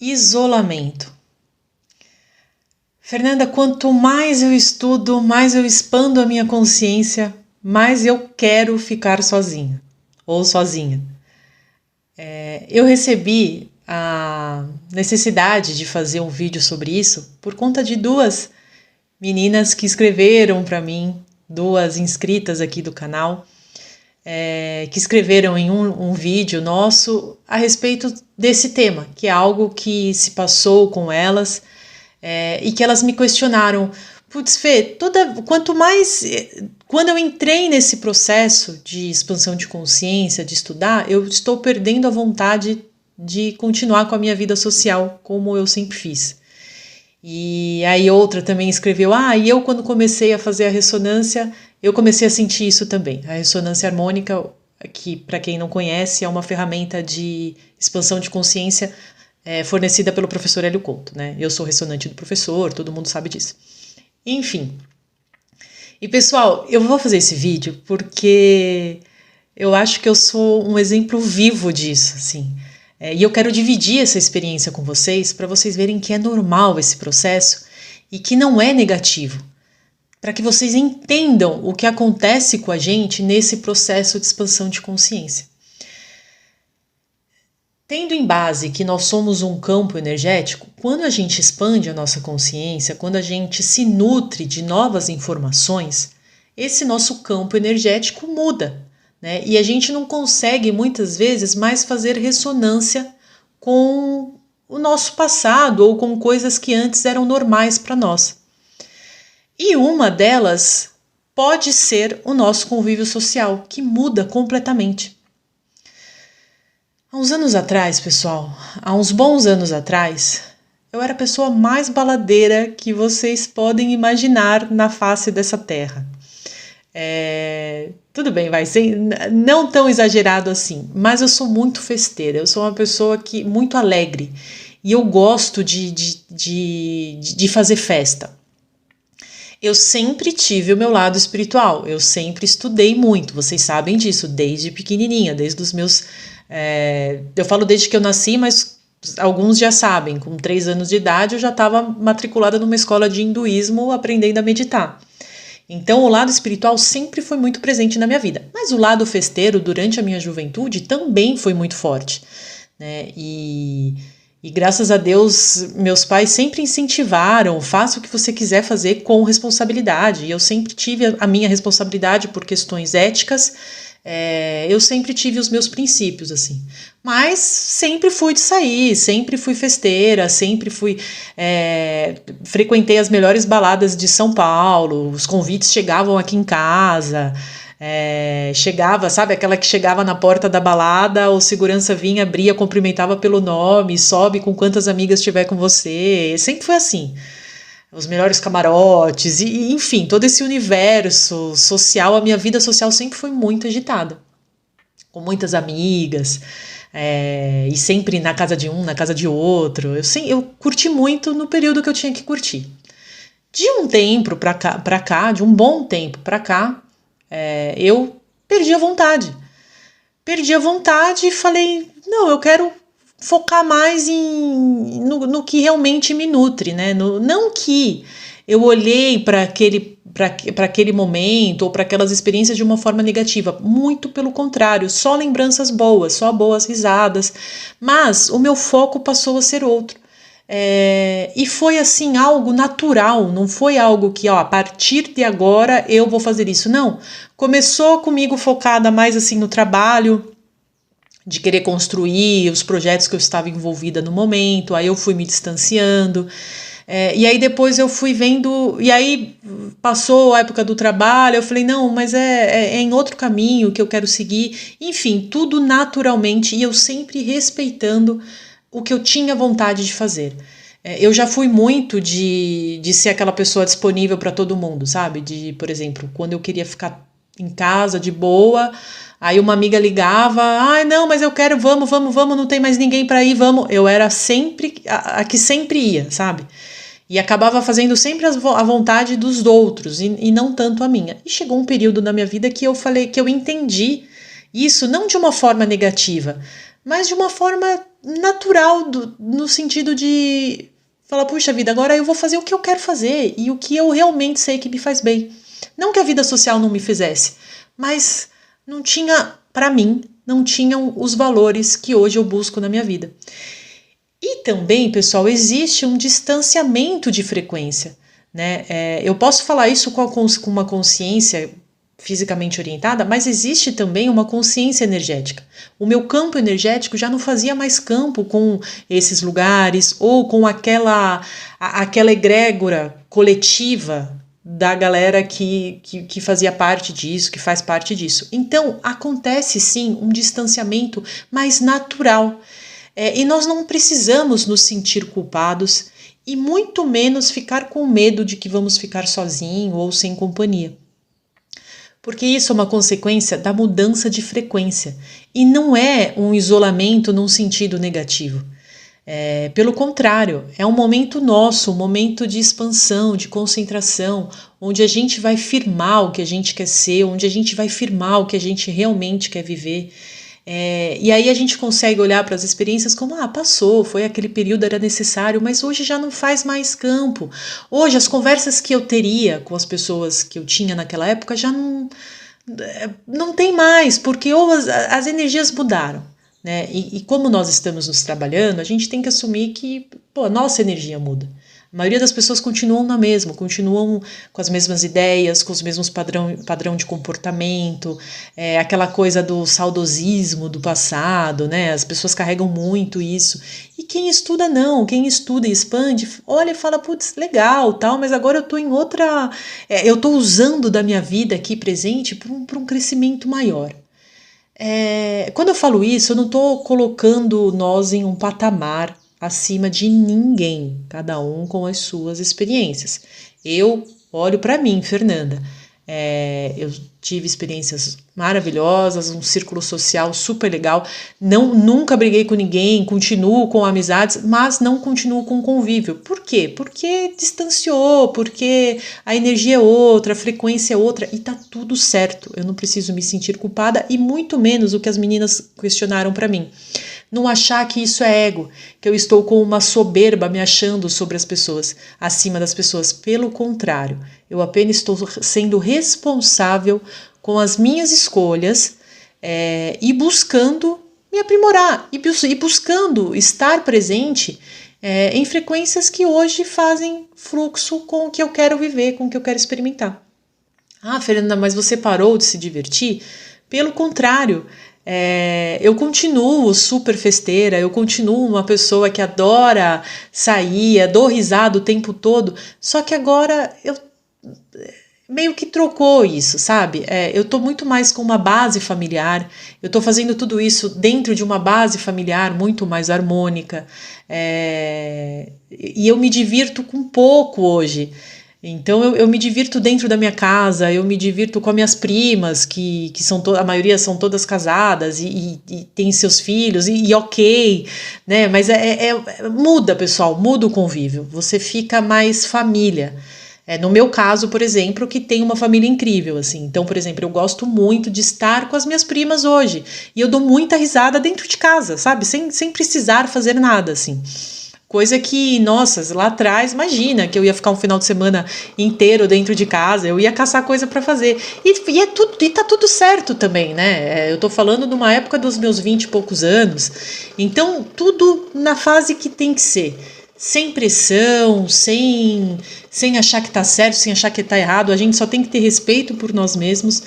Isolamento. Fernanda, quanto mais eu estudo, mais eu expando a minha consciência, mais eu quero ficar sozinha ou sozinha. Eu recebi a necessidade de fazer um vídeo sobre isso por conta de duas meninas que escreveram para mim, duas inscritas aqui do canal, que escreveram em um vídeo nosso a respeito desse tema, que é algo que se passou com elas e que elas me questionaram. Putz, Fê, quanto mais... Quando eu entrei nesse processo de expansão de consciência, de estudar, eu estou perdendo a vontade de continuar com a minha vida social, como eu sempre fiz. E aí outra também escreveu, e eu quando comecei a fazer a ressonância, eu comecei a sentir isso também. A ressonância harmônica, que para quem não conhece, é uma ferramenta de expansão de consciência fornecida pelo professor Hélio Couto, né? Eu sou ressonante do professor, todo mundo sabe disso. Enfim. E pessoal, eu vou fazer esse vídeo porque eu acho que eu sou um exemplo vivo disso, assim. E eu quero dividir essa experiência com vocês para vocês verem que é normal esse processo e que não é negativo. Para que vocês entendam o que acontece com a gente nesse processo de expansão de consciência. Tendo em base que nós somos um campo energético, quando a gente expande a nossa consciência, quando a gente se nutre de novas informações, esse nosso campo energético muda, né? E a gente não consegue muitas vezes mais fazer ressonância com o nosso passado ou com coisas que antes eram normais para nós. E uma delas pode ser o nosso convívio social, que muda completamente. Há uns anos atrás, pessoal, há uns bons anos atrás, eu era a pessoa mais baladeira que vocês podem imaginar na face dessa terra. Tudo bem, não tão exagerado assim, mas eu sou muito festeira, eu sou uma pessoa muito alegre e eu gosto de fazer festa. Eu sempre tive o meu lado espiritual, eu sempre estudei muito, vocês sabem disso, desde pequenininha, desde os meus... eu falo desde que eu nasci, mas alguns já sabem, com 3 anos de idade eu já estava matriculada numa escola de hinduísmo aprendendo a meditar. Então o lado espiritual sempre foi muito presente na minha vida, mas o lado festeiro durante a minha juventude também foi muito forte, né? E graças a Deus meus pais sempre incentivaram, faça o que você quiser fazer com responsabilidade, e eu sempre tive a minha responsabilidade por questões éticas. Eu sempre tive os meus princípios, assim, mas sempre fui de sair, sempre fui festeira, sempre frequentei as melhores baladas de São Paulo, os convites chegavam aqui em casa, chegava, sabe, aquela que chegava na porta da balada, o segurança vinha, abria, cumprimentava pelo nome, sobe com quantas amigas tiver com você, sempre foi assim. Os melhores camarotes, e enfim, todo esse universo social, a minha vida social sempre foi muito agitada, com muitas amigas, e sempre na casa de um, na casa de outro. Eu curti muito no período que eu tinha que curtir. De um tempo pra cá, de um bom tempo pra cá, eu perdi a vontade. Perdi a vontade e falei, não, eu quero focar mais no que realmente me nutre, né? Não que eu olhei para aquele momento ou para aquelas experiências de uma forma negativa, muito pelo contrário, só lembranças boas, só boas risadas, mas o meu foco passou a ser outro. E foi assim algo natural, não foi algo que a partir de agora eu vou fazer isso, não. Começou comigo focada mais assim no trabalho, de querer construir os projetos que eu estava envolvida no momento, aí eu fui me distanciando, e aí depois eu fui vendo, e aí passou a época do trabalho, eu falei, não, mas é em outro caminho que eu quero seguir, enfim, tudo naturalmente, e eu sempre respeitando o que eu tinha vontade de fazer. Eu já fui muito de ser aquela pessoa disponível para todo mundo, sabe? Por exemplo, quando eu queria ficar em casa de boa, aí uma amiga ligava, não, mas eu quero, vamos, não tem mais ninguém para ir, vamos. Eu era sempre a que sempre ia, sabe? E acabava fazendo sempre a vontade dos outros e não tanto a minha. E chegou um período na minha vida que eu falei, que eu entendi isso não de uma forma negativa, mas de uma forma natural, no sentido de falar, puxa vida, agora eu vou fazer o que eu quero fazer e o que eu realmente sei que me faz bem. Não que a vida social não me fizesse, mas não tinha, para mim, não tinham os valores que hoje eu busco na minha vida. E também, pessoal, existe um distanciamento de frequência, né? Eu posso falar isso com uma consciência fisicamente orientada, mas existe também uma consciência energética. O meu campo energético já não fazia mais campo com esses lugares ou com aquela egrégora coletiva da galera que fazia parte disso, que faz parte disso. Então, acontece sim um distanciamento mais natural. E nós não precisamos nos sentir culpados e muito menos ficar com medo de que vamos ficar sozinho ou sem companhia. Porque isso é uma consequência da mudança de frequência e não é um isolamento num sentido negativo. Pelo contrário, é um momento nosso, um momento de expansão, de concentração, onde a gente vai firmar o que a gente quer ser, onde a gente vai firmar o que a gente realmente quer viver. E aí a gente consegue olhar para as experiências como, passou, foi aquele período, era necessário, mas hoje já não faz mais campo. Hoje as conversas que eu teria com as pessoas que eu tinha naquela época já não tem mais, porque as energias mudaram, né? E como nós estamos nos trabalhando, a gente tem que assumir que a nossa energia muda. A maioria das pessoas continuam na mesma, continuam com as mesmas ideias, com os mesmos padrão de comportamento, aquela coisa do saudosismo do passado, né? As pessoas carregam muito isso. E quem estuda não, quem estuda e expande, olha e fala, putz, legal, tal, mas agora eu tô em outra... eu tô usando da minha vida aqui presente para um crescimento maior. Quando eu falo isso, eu não tô colocando nós em um patamar acima de ninguém, cada um com as suas experiências. Eu olho para mim, Fernanda, eu tive experiências maravilhosas, um círculo social super legal, nunca briguei com ninguém, continuo com amizades, mas não continuo com convívio. Por quê? Porque distanciou, porque a energia é outra, a frequência é outra e tá tudo certo. Eu não preciso me sentir culpada e muito menos o que as meninas questionaram para mim. Não achar que isso é ego, que eu estou com uma soberba me achando sobre as pessoas, acima das pessoas. Pelo contrário, eu apenas estou sendo responsável com as minhas escolhas e buscando me aprimorar e buscando estar presente em frequências que hoje fazem fluxo com o que eu quero viver, com o que eu quero experimentar. Fernanda, mas você parou de se divertir? Pelo contrário, eu continuo super festeira, eu continuo uma pessoa que adora sair, dou risada o tempo todo, só que agora eu meio que trocou isso, sabe? Eu tô muito mais com uma base familiar, eu tô fazendo tudo isso dentro de uma base familiar muito mais harmônica, e eu me divirto com pouco hoje. Então eu me divirto dentro da minha casa, eu me divirto com as minhas primas, que são a maioria são todas casadas e têm seus filhos, e ok, né? Mas muda, pessoal, muda o convívio, você fica mais família. No meu caso, por exemplo, que tem uma família incrível, assim. Então, por exemplo, eu gosto muito de estar com as minhas primas hoje, e eu dou muita risada dentro de casa, sabe? Sem precisar fazer nada, assim. Coisa que, nossa, lá atrás, imagina que eu ia ficar um final de semana inteiro dentro de casa, eu ia caçar coisa para fazer. E tá tudo certo também, né? Eu tô falando de uma época dos meus 20 e poucos anos. Então, tudo na fase que tem que ser. Sem pressão, sem achar que tá certo, sem achar que tá errado. A gente só tem que ter respeito por nós mesmos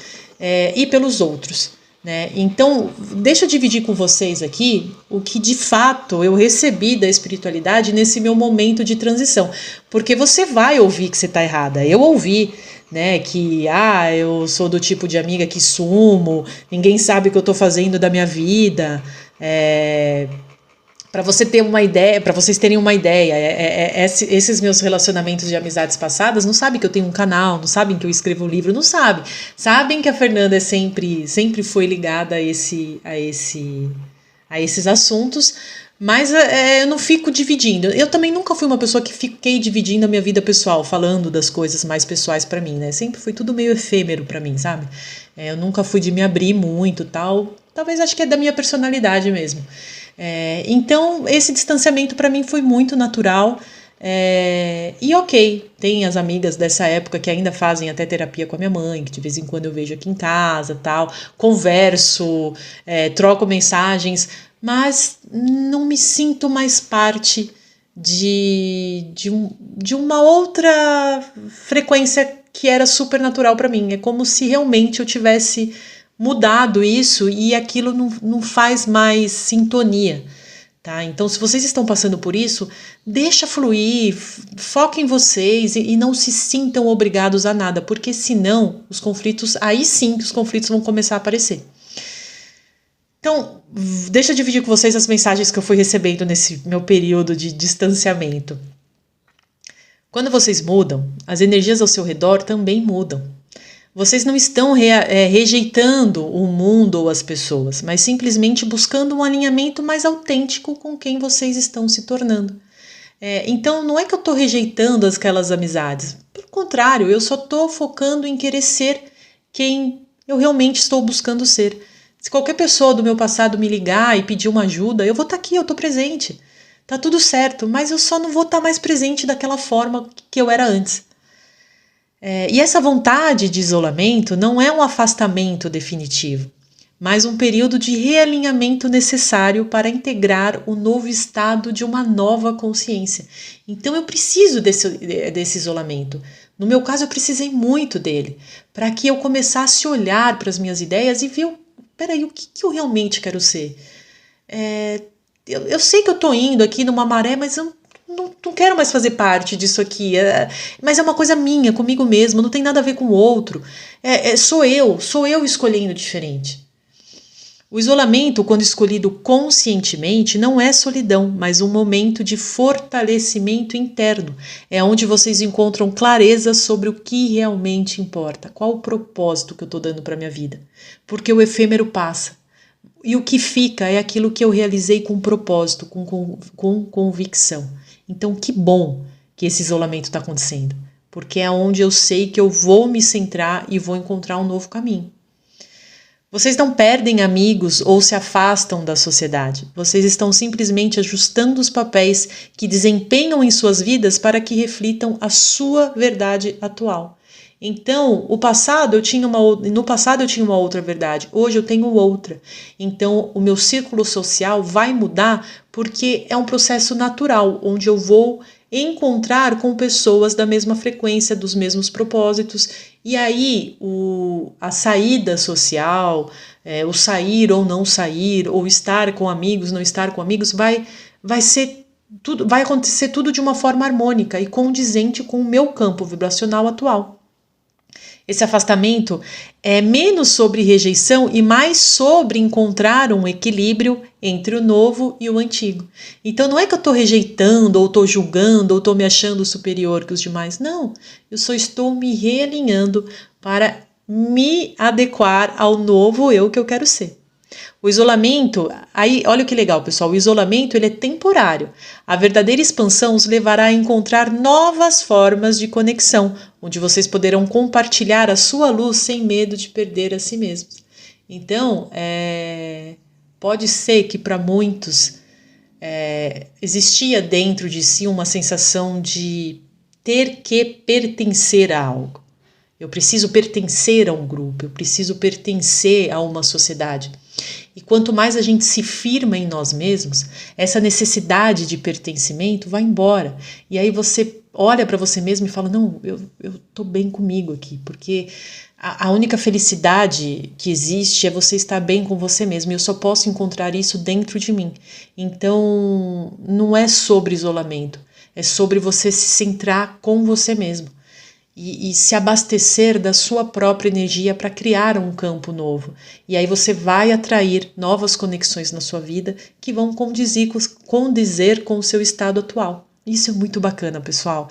e pelos outros. Né? Então, deixa eu dividir com vocês aqui o que de fato eu recebi da espiritualidade nesse meu momento de transição, porque você vai ouvir que você está errada. Eu ouvi, né, que eu sou do tipo de amiga que sumo, ninguém sabe o que eu estou fazendo da minha vida. Para vocês terem uma ideia, esses meus relacionamentos de amizades passadas não sabem que eu tenho um canal, não sabem que eu escrevo um livro, não sabem. Sabem que a Fernanda sempre foi ligada a esses assuntos, mas eu não fico dividindo. Eu também nunca fui uma pessoa que fiquei dividindo a minha vida pessoal, falando das coisas mais pessoais para mim, né? Sempre foi tudo meio efêmero para mim, sabe? Eu nunca fui de me abrir muito, tal. talvez acho que é da minha personalidade mesmo. Então, esse distanciamento para mim foi muito natural. E ok, tem as amigas dessa época que ainda fazem até terapia com a minha mãe, que de vez em quando eu vejo aqui em casa, tal, converso, troco mensagens, mas não me sinto mais parte de uma outra frequência que era super natural para mim. É como se realmente eu tivesse mudado isso e aquilo não faz mais sintonia. Tá? Então, se vocês estão passando por isso, deixa fluir, foca em vocês e não se sintam obrigados a nada, porque senão os conflitos, aí sim que os conflitos vão começar a aparecer. Então, deixa eu dividir com vocês as mensagens que eu fui recebendo nesse meu período de distanciamento. Quando vocês mudam, as energias ao seu redor também mudam. Vocês não estão rejeitando o mundo ou as pessoas, mas simplesmente buscando um alinhamento mais autêntico com quem vocês estão se tornando. Então, não é que eu estou rejeitando aquelas amizades. Pelo contrário, eu só estou focando em querer ser quem eu realmente estou buscando ser. Se qualquer pessoa do meu passado me ligar e pedir uma ajuda, eu vou estar aqui, eu estou presente. Tá tudo certo, mas eu só não vou estar mais presente daquela forma que eu era antes. E essa vontade de isolamento não é um afastamento definitivo, mas um período de realinhamento necessário para integrar o novo estado de uma nova consciência. Então eu preciso desse isolamento. No meu caso, eu precisei muito dele, para que eu começasse a olhar para as minhas ideias e ver, peraí, o que eu realmente quero ser? Eu sei que eu estou indo aqui numa maré, mas eu não quero mais fazer parte disso aqui. Mas é uma coisa minha, comigo mesmo, não tem nada a ver com o outro. Sou eu escolhendo diferente. O isolamento, quando escolhido conscientemente, não é solidão, mas um momento de fortalecimento interno. É onde vocês encontram clareza sobre o que realmente importa. Qual o propósito que eu estou dando para a minha vida? Porque o efêmero passa. E o que fica é aquilo que eu realizei com propósito, com convicção. Então, que bom que esse isolamento está acontecendo, porque é onde eu sei que eu vou me centrar e vou encontrar um novo caminho. Vocês não perdem amigos ou se afastam da sociedade. Vocês estão simplesmente ajustando os papéis que desempenham em suas vidas para que reflitam a sua verdade atual. Então, no passado eu tinha uma outra verdade, hoje eu tenho outra. Então, o meu círculo social vai mudar porque é um processo natural, onde eu vou encontrar com pessoas da mesma frequência, dos mesmos propósitos, e aí a saída social, o sair ou não sair, ou estar com amigos, não estar com amigos, vai acontecer tudo de uma forma harmônica e condizente com o meu campo vibracional atual. Esse afastamento é menos sobre rejeição e mais sobre encontrar um equilíbrio entre o novo e o antigo. Então não é que eu estou rejeitando, ou estou julgando, ou estou me achando superior que os demais. Não, eu só estou me realinhando para me adequar ao novo eu que eu quero ser. O isolamento, aí olha que legal, pessoal, o isolamento ele é temporário. A verdadeira expansão os levará a encontrar novas formas de conexão, onde vocês poderão compartilhar a sua luz sem medo de perder a si mesmos. Então, pode ser que para muitos existia dentro de si uma sensação de ter que pertencer a algo. Eu preciso pertencer a um grupo, eu preciso pertencer a uma sociedade. E quanto mais a gente se firma em nós mesmos, essa necessidade de pertencimento vai embora. E aí você olha para você mesmo e fala, não, eu tô bem comigo aqui, porque a única felicidade que existe é você estar bem com você mesmo, e eu só posso encontrar isso dentro de mim. Então, não é sobre isolamento, é sobre você se centrar com você mesmo. E se abastecer da sua própria energia para criar um campo novo. E aí você vai atrair novas conexões na sua vida que vão condizer com o seu estado atual. Isso é muito bacana, pessoal.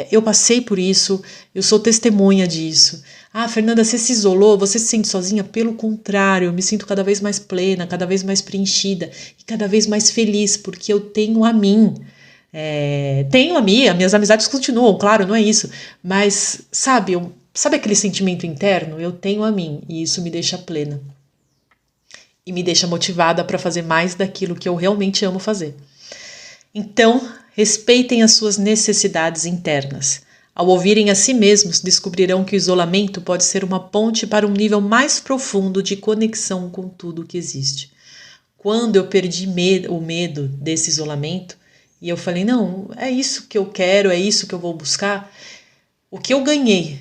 Eu passei por isso, eu sou testemunha disso. Ah, Fernanda, você se isolou, você se sente sozinha? Pelo contrário, eu me sinto cada vez mais plena, cada vez mais preenchida e cada vez mais feliz, porque eu tenho a mim. Tenho a minha, minhas amizades continuam, claro, não é isso, mas sabe aquele sentimento interno? Eu tenho a mim e isso me deixa plena. e me deixa motivada para fazer mais daquilo que eu realmente amo fazer. Então, respeitem as suas necessidades internas. Ao ouvirem a si mesmos, descobrirão que o isolamento pode ser uma ponte para um nível mais profundo de conexão com tudo que existe. Quando eu perdi o medo desse isolamento, e eu falei, não, é isso que eu quero, é isso que eu vou buscar, o que eu ganhei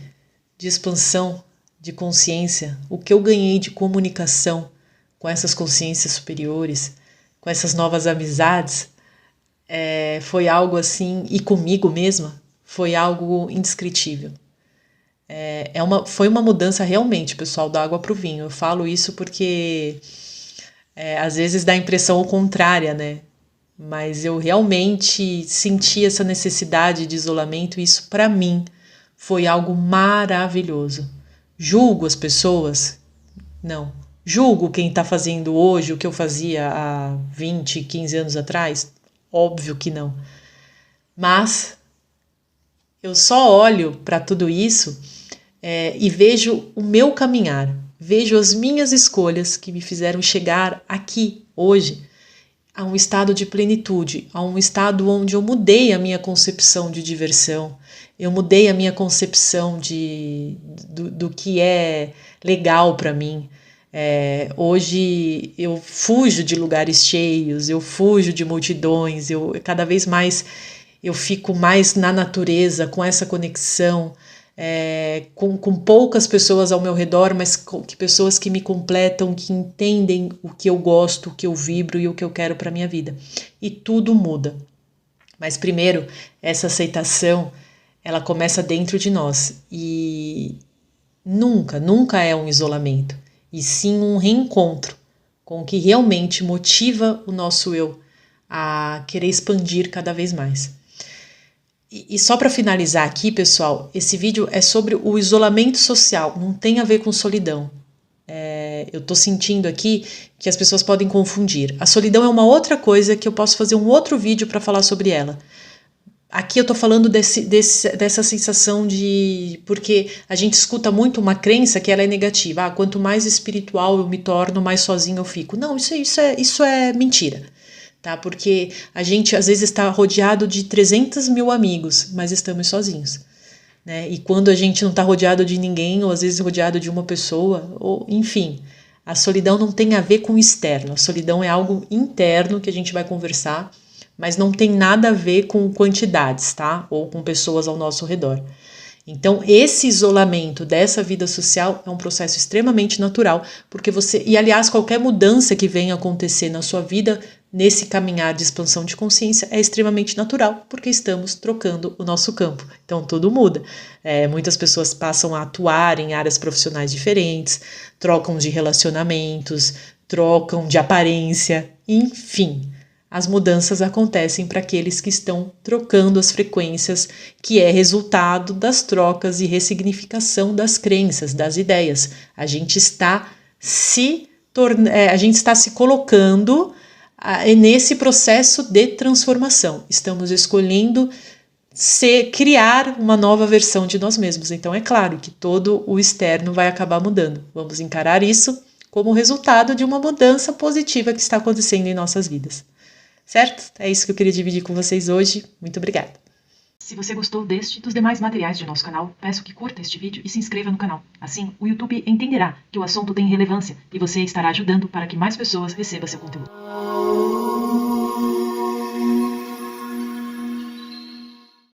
de expansão de consciência, o que eu ganhei de comunicação com essas consciências superiores, com essas novas amizades, foi algo assim, e comigo mesma, foi algo indescritível. Foi uma mudança realmente, pessoal, da água para o vinho. Eu falo isso porque às vezes dá a impressão contrária, né? Mas eu realmente senti essa necessidade de isolamento e isso, para mim, foi algo maravilhoso. Julgo as pessoas? Não. Julgo quem está fazendo hoje o que eu fazia há 20, 15 anos atrás? Óbvio que não. Mas eu só olho para tudo isso e vejo o meu caminhar, vejo as minhas escolhas que me fizeram chegar aqui, hoje, a um estado de plenitude, a um estado onde eu mudei a minha concepção de diversão, eu mudei a minha concepção do que é legal para mim. Hoje eu fujo de lugares cheios, eu fujo de multidões, cada vez mais eu fico mais na natureza, com essa conexão, com poucas pessoas ao meu redor, mas pessoas que me completam, que entendem o que eu gosto, o que eu vibro e o que eu quero para a minha vida. E tudo muda. Mas primeiro, essa aceitação, ela começa dentro de nós. E nunca é um isolamento, e sim um reencontro com o que realmente motiva o nosso eu a querer expandir cada vez mais. E só para finalizar aqui, pessoal, esse vídeo é sobre o isolamento social, não tem a ver com solidão. Eu estou sentindo aqui que as pessoas podem confundir. A solidão é uma outra coisa que eu posso fazer um outro vídeo para falar sobre ela. Aqui eu estou falando dessa sensação de... Porque a gente escuta muito uma crença que ela é negativa. Quanto mais espiritual eu me torno, mais sozinho eu fico. Não, isso é mentira. Tá? Porque a gente às vezes está rodeado de 300 mil amigos, mas estamos sozinhos. Né? E quando a gente não está rodeado de ninguém, ou às vezes rodeado de uma pessoa, ou enfim, a solidão não tem a ver com o externo. A solidão é algo interno que a gente vai conversar, mas não tem nada a ver com quantidades, tá? Ou com pessoas ao nosso redor. Então, esse isolamento dessa vida social é um processo extremamente natural, porque e aliás, qualquer mudança que venha acontecer na sua vida, nesse caminhar de expansão de consciência, é extremamente natural, porque estamos trocando o nosso campo. Então, tudo muda. Muitas pessoas passam a atuar em áreas profissionais diferentes, trocam de relacionamentos, trocam de aparência, enfim. As mudanças acontecem para aqueles que estão trocando as frequências, que é resultado das trocas e ressignificação das crenças, das ideias. A gente está se colocando nesse processo de transformação. Estamos escolhendo criar uma nova versão de nós mesmos. Então é claro que todo o externo vai acabar mudando. Vamos encarar isso como resultado de uma mudança positiva que está acontecendo em nossas vidas. Certo? É isso que eu queria dividir com vocês hoje. Muito obrigada. Se você gostou deste e dos demais materiais de nosso canal, peço que curta este vídeo e se inscreva no canal. Assim, o YouTube entenderá que o assunto tem relevância e você estará ajudando para que mais pessoas recebam seu conteúdo.